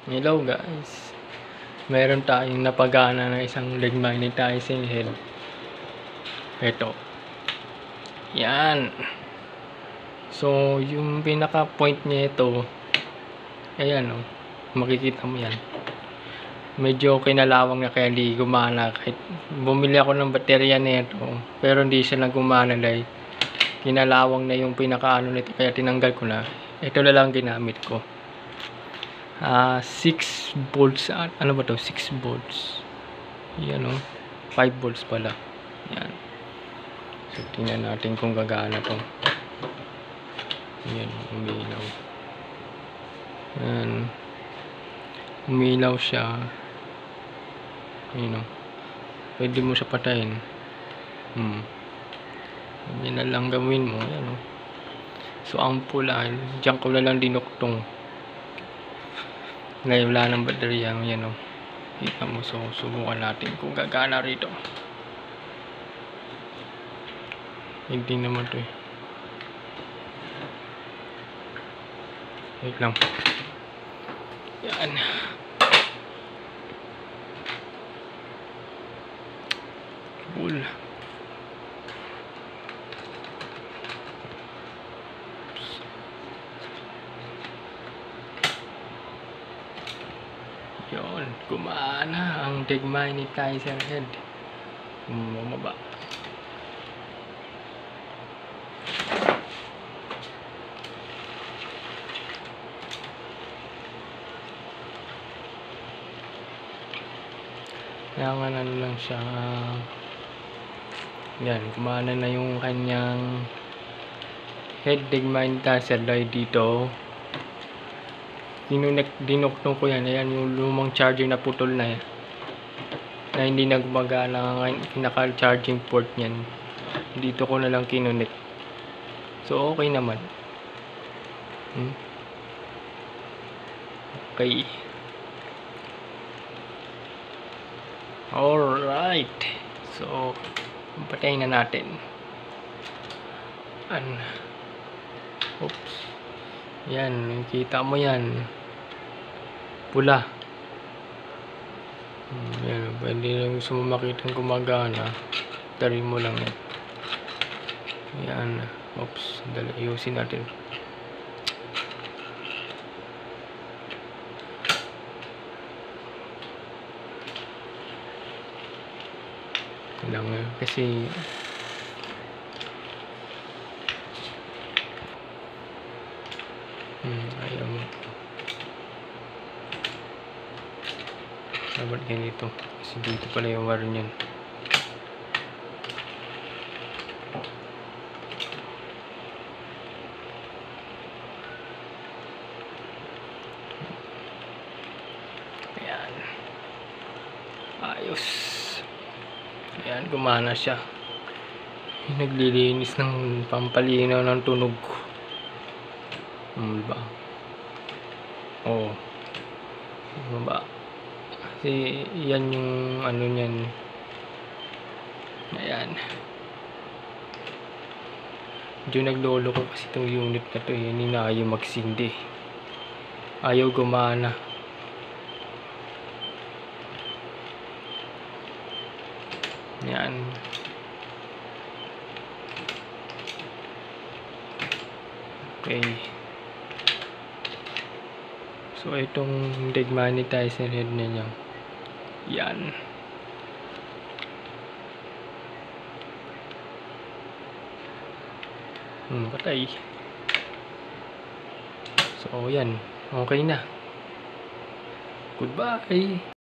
Hello guys, meron tayong napagana na isang leg magnetizing head. Ito, yan. So yung pinaka point niya ito, ayan o, makikita mo yan. Medyo kinalawang na kaya hindi gumana. Kahit bumili ako ng baterya nito, pero hindi siya nagumana dahil kinalawang na yung pinaka ano nito, kaya tinanggal ko na. Ito na lang ginamit ko. 6 volts, ano ba to? 6 volts. Yan o, 5 volts pala. Yan. So tingnan natin kung gagana to. Yan, umilaw. Yan, umilaw siya. Yan o, pwede mo siya patayin. Yan na lang gawin mo. Yan o. So ang pula, diyan ko na lang dinuktong. Ngayon wala ng baterya. Yan o, kita mo. So subukan natin kung gagana rito. Hindi naman to eh. Wait lang. Yan. Cool. Yun, gumana ang leg magnetizer head. Bumaba. Kailangan ano lang siya. Yan, gumana na yung kanyang head leg magnetizer dahil dito dinuktong ko yan. Ayan yung lumang charger na putol na yan, na hindi na gumagana ang pinaka-charging port niyan. Dito ko na lang kinunik. So okay naman. Okay. Alright. So patayin na natin. Oops. Yan, kita mo yan. Pula. Yan, pwede lang gusto mo makita gumagana. Tarin mo lang yan. Yan. Oops, dali, ayusin natin. Lang kasi ayaw mo. Dapat ganito kasi dito pala yung wire niyan. Ayan, ayos. Ayan, gumana siya. Naglilinis ng pampalinaw ng tunog. Diba? Oo. Diba? Kasi yan yung ano niyan. Ayan. Medyo naglolo ko kasi itong unit na to. Yan yung ayaw magsindi. Ayaw gumana. Yan. Okay. So itong leg magnetizer head na niya. Yan. Patay. So yan. Okay na. Goodbye.